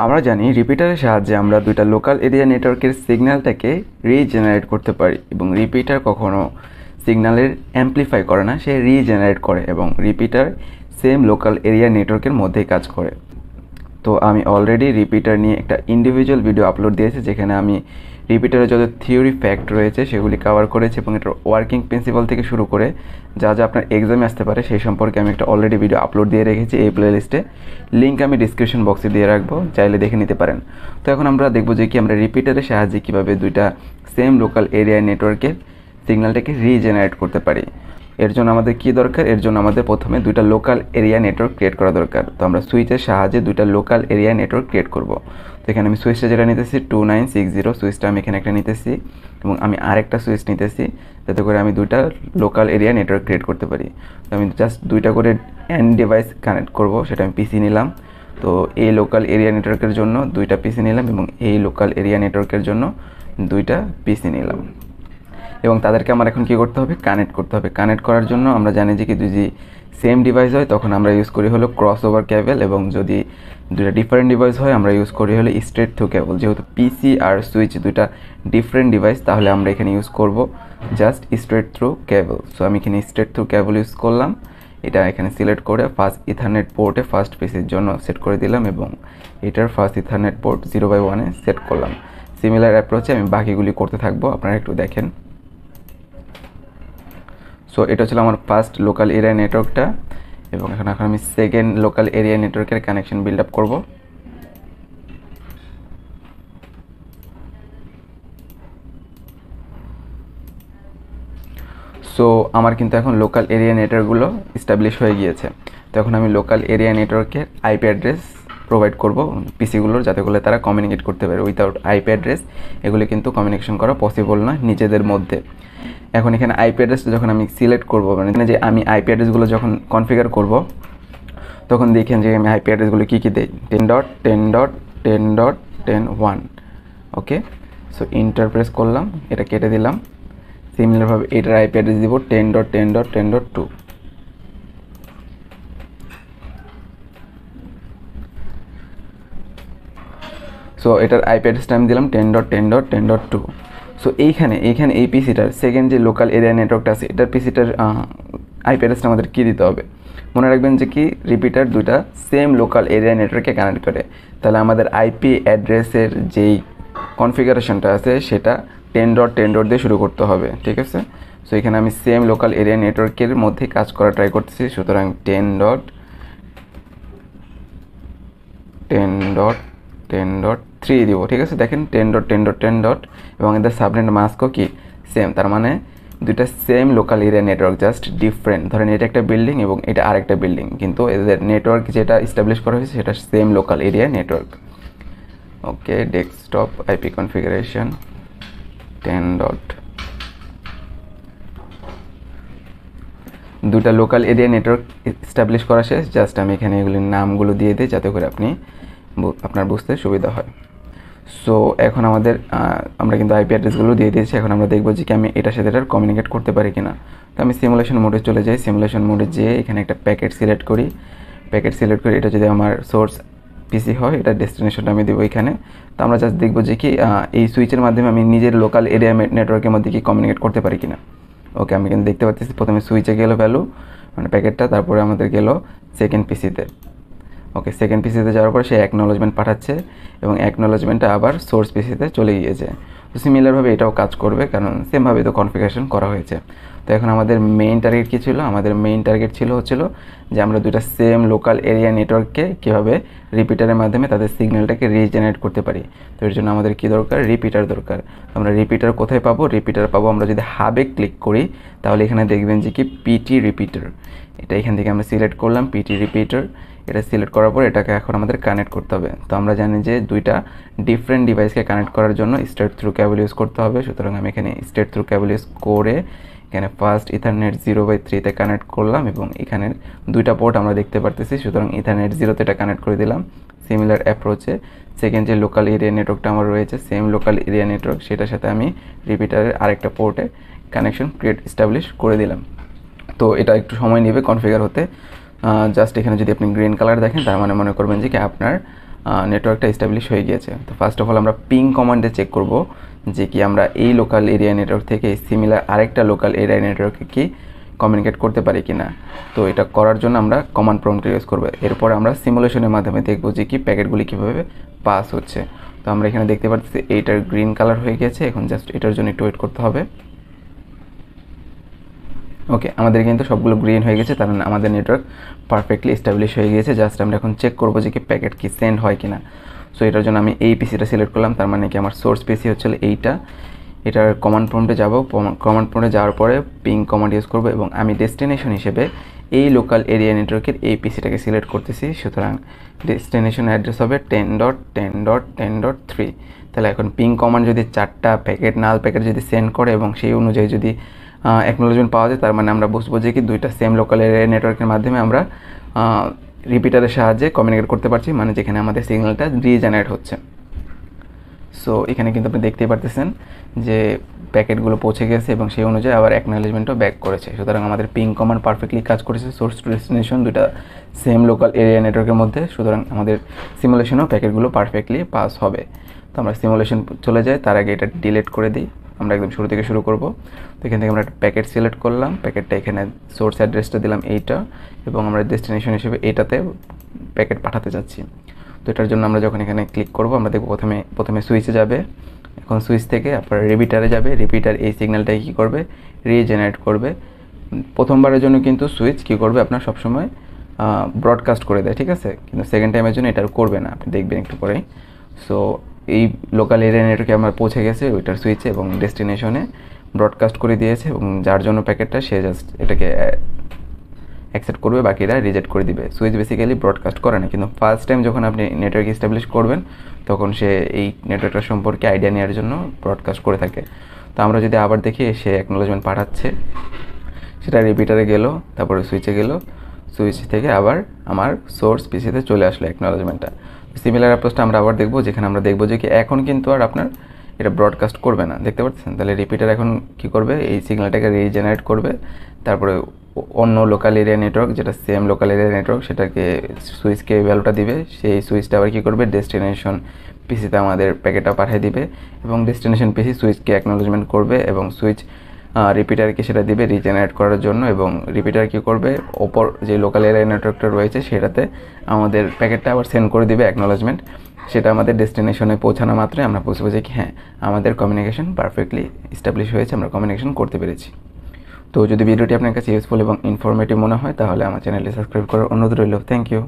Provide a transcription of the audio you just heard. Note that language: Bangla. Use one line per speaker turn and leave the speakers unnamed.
আমরা জানি রিপিটারের সাহায্যে আমরা দুইটা লোকাল এরিয়া নেটওয়ার্কের সিগন্যালটাকে রিজেনারেট করতে পারি এবং রিপিটার কখনো সিগন্যালের অ্যামপ্লিফাই করে না, সে রিজেনারেট করে এবং রিপিটার সেম লোকাল এরিয়া নেটওয়ার্কের মধ্যেই কাজ করে। তো আমি অলরেডি রিপিটার নিয়ে একটা ইন্ডিভিজুয়াল ভিডিও আপলোড দিয়েছি, যেখানে আমি রিপিটারের যত থিওরি ফ্যাক্ট রয়েছে সেগুলি কভার করেছি এবং এটার ওয়ার্কিং প্রিন্সিপাল থেকে শুরু করে যা যা আপনার এক্সামে আসতে পারে সেই সম্পর্কে আমি একটা অলরেডি ভিডিও আপলোড দিয়ে রেখেছি এই প্লেলিস্টে। লিঙ্ক আমি ডিসক্রিপশন বক্সে দিয়ে রাখবো, চাইলে দেখে নিতে পারেন। তো এখন আমরা দেখবো যে কি আমরা রিপিটারের সাহায্যে কীভাবে দুইটা সেম লোকাল এরিয়া নেটওয়ার্কের সিগন্যালটাকে রিজেনারেট করতে পারি। এর জন্য আমাদের কী দরকার? এর জন্য আমাদের প্রথমে দুইটা লোকাল এরিয়া নেটওয়ার্ক ক্রিয়েট করা দরকার। তো আমরা সুইচের সাহায্যে দুইটা লোকাল এরিয়া নেটওয়ার্ক ক্রিয়েট করব। তো এখানে আমি সুইচটা যেটা নিতেছি 2960 সুইচটা আমি এখানে একটা নিতেছি এবং আমি আরেকটা সুইচ নিতেছি, যাতে করে আমি দুইটা লোকাল এরিয়া নেটওয়ার্ক ক্রিয়েট করতে পারি। তো আমি জাস্ট দুইটা করে এন্ড ডিভাইস কানেক্ট করব, সেটা আমি পিসি নিলাম। তো এই লোকাল এরিয়া নেটওয়ার্কের জন্য দুইটা পিসি নিলাম এবং এই লোকাল এরিয়া নেটওয়ার্কের জন্য দুইটা পিসি নিলাম এবং তাদেরকে আমার এখন কী করতে হবে? কানেক্ট করতে হবে। কানেক্ট করার জন্য আমরা জানি যে কি যদি সেম ডিভাইস হয় তখন আমরা ইউজ করি হলো ক্রস ওভার কেবল, এবং যদি দুটা ডিফারেন্ট ডিভাইস হয় আমরা ইউজ করি হলো স্ট্রেট থ্রু কেবল। যেহেতু পিসি আর সুইচ দুটা ডিফারেন্ট ডিভাইস, তাহলে আমরা এখানে ইউজ করব জাস্ট স্ট্রেট থ্রু কেবল। সো আমি এখানে স্ট্রেট থ্রু কেবল ইউজ করলাম। এটা এখানে সিলেক্ট করে ফার্স্ট ইথারনেট পোর্টে ফার্স্ট পিসির জন্য সেট করে দিলাম এবং এটার ফার্স্ট ইথারনেট পোর্ট 0/1 সেট করলাম। সিমিলার অ্যাপ্রোচে আমি বাকিগুলি করতে থাকবো, আপনারা একটু দেখেন। সো এটা ছিল আমার ফার্স্ট লোকাল এরিয়া নেটওয়ার্কটা এবং এখন আমি সেকেন্ড লোকাল এরিয়া নেটওয়ার্কের কানেকশন বিল্ড আপ করব। সো আমার কিন্তু এখন লোকাল এরিয়া নেটওয়ার্কগুলো এস্টাবলিশ হয়ে গিয়েছে। তো এখন আমি লোকাল এরিয়া নেটওয়ার্কের আইপি অ্যাড্রেস প্রোভাইড করব পিসিগুলোর, যাতে করে তারা কমিউনিকেট করতে পারে। উইথাউট আইপি অ্যাড্রেস এগুলি কিন্তু কমিউনিকেশন করা পসিবল না নিজেদের মধ্যে। এখন এখানে আইপি অ্যাড্রেসটা যখন আমি সিলেক্ট করব, মানে এখানে যে আমি আইপি অ্যাড্রেসগুলো যখন কনফিগার করব তখন দেখেন যে আমি আইপি অ্যাড্রেসগুলো কী কী দেই। 10.10.10.10.1 ওকে। সো ইন্টার প্রেস করলাম, এটা কেটে দিলাম। সিমিলারভাবে এটার আইপি অ্যাড্রেস দিব 10.10.10.2। সো এটার আইপি অ্যাড্রেসটা আমি দিলাম 10.10.10.2। সো এইখানে এই পিসিটার সেকেন্ড যে লোকাল এরিয়া নেটওয়ার্কটা আছে, এটার পিসিটার আইপি অ্যাড্রেসটা আমাদের কী দিতে হবে? মনে রাখবেন যে কি রিপিটার দুইটা সেম লোকাল এরিয়া নেটওয়ার্কে কানেক্ট করে, তাহলে আমাদের আইপি অ্যাড্রেসের যেই কনফিগারেশনটা আছে সেটা 10.10 দিয়ে শুরু করতে হবে, ঠিক আছে? সো এখানে আমি সেম লোকাল এরিয়া নেটওয়ার্কের মধ্যে কাজ করা ট্রাই করতেছি, সুতরাং 10.10.10.3 দিব, ঠিক আছে? দেখেন 10.10.10. এবং এদের সাবনেট মাস্কও কি সেম, তার মানে দুইটা same local area network, just different. ধরেন এটা একটা বিল্ডিং এবং এটা আরেকটা বিল্ডিং, কিন্তু এদের নেটওয়ার্ক যেটা এস্টাবলিশ করা হয়েছে সেটা সেম লোকাল এরিয়া নেটওয়ার্ক। ওকে, ডেস্কটপ আইপি কনফিগারেশন 10. দুটা লোকাল এরিয়া নেটওয়ার্ক এস্টাবলিশ করা শেষ। জাস্ট আমি এখানে এগুলির নামগুলো দিয়ে দিই যাতে করে আপনার বুঝতে সুবিধা হয়। সো এখন আমরা কিন্তু আইপি অ্যাড্রেসগুলো দিয়ে দিয়েছি। এখন আমরা দেখবো যে কি আমি এটার সাথে এটার কমিউনিকেট করতে পারি কিনা। তো আমি সিমুলেশন মোডে চলে যাই। সিমুলেশন মোডে যেয়ে এখানে একটা প্যাকেট সিলেক্ট করি। এটা যদি আমার সোর্স পিসি হয়, এটা ডেস্টিনেশনটা আমি দেবো এখানে। তো আমরা জাস্ট দেখবো যে কি এই সুইচের মাধ্যমে আমি নিজের লোকাল এরিয়া নেটওয়ার্কের মধ্যে কি কমিউনিকেট করতে পারি কিনা। ওকে, আমি কিন্তু দেখতে পাচ্ছি প্রথমে সুইচে গেল ভ্যালু, মানে প্যাকেটটা, তারপরে আমাদের গেল সেকেন্ড পিসিতে। ওকে, সেকেন্ড পিসিতে যাওয়ার পর সে অ্যাকনোলেজমেন্ট পাঠাচ্ছে এবং অ্যাকনোলেজমেন্টটা আবার সোর্স পিসিতে চলে গিয়েছে। তো সিমিলারভাবে এটাও কাজ করবে, কারণ সেমভাবে তো কনফিগারেশন করা হয়েছে। তো এখন আমাদের মেইন টার্গেট কী ছিল? আমাদের মেইন টার্গেট হচ্ছিল যে আমরা দুটা সেম লোকাল এরিয়া নেটওয়ার্ককে কীভাবে রিপিটারের মাধ্যমে তাদের সিগন্যালটাকে রিজেনারেট করতে পারি। তো এর জন্য আমাদের কী দরকার? রিপিটার দরকার। আমরা রিপিটার কোথায় পাবো? রিপিটার পাবো আমরা যদি হাবে ক্লিক করি, তাহলে এখানে দেখবেন যে কি পিটি রিপিটার, এটা এখান থেকে আমরা সিলেক্ট করলাম পিটি রিপিটার। এটা সিলেক্ট করার পর এটাকে এখন আমাদের কানেক্ট করতে হবে। তো আমরা জানি যে দুইটা ডিফারেন্ট ডিভাইসকে কানেক্ট করার জন্য স্ট্রেট থ্রু কেবল ইউজ করতে হবে। সুতরাং আমি এখানে স্ট্রেট থ্রু কেবল ইউজ করে এখানে ফার্স্ট ইথারনেট 0/3 কানেক্ট করলাম এবং এখানে দুইটা পোর্ট আমরা দেখতে পারতেছি, সুতরাং ইথারনেট 0 এটা কানেক্ট করে দিলাম। সিমিলার অ্যাপ্রোচে সেকেন্ড যে লোকাল এরিয়া নেটওয়ার্কটা আমার রয়েছে, সেম লোকাল এরিয়া নেটওয়ার্ক, সেটার সাথে আমি রিপিটারের আরেকটা পোর্টে কানেকশন এস্টাবলিশ করে দিলাম। তো এটা একটু সময় নেবে কনফিগার হতে। জাস্ট এখানে যদি আপনি গ্রিন কালার দেখেন, তার মানে মনে করবেন যে কি আপনার নেটওয়ার্কটা এস্টাবলিশ হয়ে গিয়েছে। তো ফার্স্ট অফ অল আমরা পিং কমান্ডে চেক করব যে কি আমরা এই লোকাল এরিয়া নেটওয়ার্ক থেকে সিমিলার আরেকটা লোকাল এরিয়া নেটওয়ার্কে কি কমিউনিকেট করতে পারি কিনা। তো এটা করার জন্য আমরা কমান্ড প্রম্পট ইউজ করব। এরপর আমরা সিমুলেশনের মাধ্যমে দেখব যে কি প্যাকেটগুলি কীভাবে পাস হচ্ছে। তো আমরা এখানে দেখতে পাচ্ছি এইটার গ্রিন কালার হয়ে গেছে, এখন জাস্ট এটার জন্য একটু ওয়েট করতে হবে। ওকে, আমাদের কিন্তু সবগুলো গ্রিন হয়ে গেছে, তার মানে আমাদের নেটওয়ার্ক পারফেক্টলি এস্টাবলিশ হয়ে গিয়েছে। জাস্ট আমরা এখন চেক করবো যে কি প্যাকেট কি সেন্ড হয় কিনা। সো এটার জন্য আমি এই পিসিটা সিলেক্ট করলাম, তার মানে কি আমার সোর্স পিসি হচ্ছে এইটা। এটার কমান্ড প্রম্পটে যাব, কমান্ড প্রম্পটে যাওয়ার পরে পিং কমান্ড ইউজ করবো এবং আমি ডেস্টিনেশন হিসেবে এই লোকাল এরিয়া নেটওয়ার্কের এই পিসিটাকে সিলেক্ট করতেছি। সুতরাং ডেস্টিনেশন অ্যাড্রেস হবে 10.10.10.3। তাহলে এখন পিং কমান্ড যদি 4টা প্যাকেট নাল প্যাকেট যদি সেন্ড করে এবং সেই অনুযায়ী যদি অ্যাকনোলেজমেন্ট পাওয়া যায়, তার মানে আমরা বুঝবো যে কি দুইটা সেম লোকাল এরিয়া নেটওয়ার্কের মাধ্যমে আমরা রিপিটারের সাহায্যে কমিউনিকেট করতে পারছি, মানে যেখানে আমাদের সিগন্যালটা রিজেনারেট হচ্ছে। সো এখানে কিন্তু আপনি দেখতেই পারতেছেন যে প্যাকেটগুলো পৌঁছে গেছে এবং সেই অনুযায়ী আবার অ্যাকনোলেজমেন্টও ব্যাক করেছে। সুতরাং আমাদের পিং কমান্ড পারফেক্টলি কাজ করেছে সোর্স টু ডেস্টিনেশন দুইটা সেম লোকাল এরিয়া নেটওয়ার্কের মধ্যে। সুতরাং আমাদের সিমুলেশনও প্যাকেটগুলো পারফেক্টলি পাস হবে। তো আমরা সিমুলেশন চলে যাই, তার আগে এটা ডিলিট করে দিই। আমরা একদম শুরু থেকে শুরু করব। তো এখান থেকে আমরা একটা প্যাকেট সিলেক্ট করলাম, প্যাকেটটা এখানে সোর্স অ্যাড্রেসটা দিলাম এইটা, এবং আমরা ডেস্টিনেশন হিসেবে এইটাতে প্যাকেট পাঠাতে যাচ্ছি। তো এটার জন্য আমরা যখন এখানে ক্লিক করব, আমরা দেখব প্রথমে সুইচে যাবে, এখন সুইচ থেকে আপনার রিপিটারে যাবে। রিপিটার এই সিগন্যালটাকে কী করবে, রিজেনারেট করবে। প্রথমবারের জন্য কিন্তু সুইচ কী করবে আপনার সবসময় ব্রডকাস্ট করে দেয়, ঠিক আছে, কিন্তু সেকেন্ড টাইমের জন্য এটা করবে না, আপনি দেখবেন একটু পরেই। সো এই লোকাল এরিয়া নেটওয়ার্কে আমার পৌঁছে গেছে ওইটার সুইচে এবং ডেস্টিনেশনে ব্রডকাস্ট করে দিয়েছে, এবং যার জন্য প্যাকেটটা সে জাস্ট এটাকে অ্যাকসেপ্ট করবে, বাকিরা রিজেক্ট করে দিবে। সুইচ বেসিক্যালি ব্রডকাস্ট করে না, কিন্তু ফার্স্ট টাইম যখন আপনি নেটওয়ার্ক এস্টাবলিশ করবেন তখন সে এই নেটওয়ার্কটার সম্পর্কে আইডিয়া নেওয়ার জন্য ব্রডকাস্ট করে থাকে। তো আমরা যদি আবার দেখি সে অ্যাকনোলেজমেন্ট পাঠাচ্ছে, সেটা রিপিটারে গেল, তারপরে সুইচে গেল, সুইচ থেকে আবার আমার সোর্স পিসিতে চলে আসলো অ্যাকনোলেজমেন্টটা। সিমিলার অ্যাপ্রোচটা আমরা আবার দেখবো, যেখানে আমরা দেখবো যে কি এখন কিন্তু আর আপনার এটা ব্রডকাস্ট করবে না, দেখতে পাচ্ছেন। তাহলে রিপিটার এখন কি করবে, এই সিগন্যালটাকে রিজেনারেট করবে, তারপরে অন্য লোকাল এরিয়া নেটওয়ার্ক যেটা সেম লোকাল এরিয়া নেটওয়ার্ক সেটাকে সুইচকে ভ্যালুটা দিবে, সেই সুইচটা আবার কী করবে, ডেস্টিনেশন পিসিতে আমাদের প্যাকেটটা পাঠিয়ে দিবে, এবং ডেস্টিনেশন পিসি সুইচকে অ্যাকনোলেজমেন্ট করবে এবং সুইচ রিপিটারকে সেটা দিবে রিজেনারেট করার জন্য, এবং রিপিটার কী করবে, ওপর যে লোকাল এরিয়া নেটওয়ার্কটা রয়েছে সেটাতে আমাদের প্যাকেটটা আবার সেন্ড করে দিবে অ্যাকনোলেজমেন্ট। সেটা আমাদের ডেস্টিনেশনে পৌঁছানো মাত্রই আমরা বুঝবো যে কি হ্যাঁ আমাদের কমিউনিকেশন পারফেক্টলি এস্টাবলিশ হয়েছে, আমরা কমিউনিকেশন করতে পেরেছি। তো যদি ভিডিওটি আপনার কাছে ইউজফুল এবং ইনফরমেটিভ মনে হয় তাহলে আমার চ্যানেলটি সাবস্ক্রাইব করার অনুরোধ রইল। Thank you.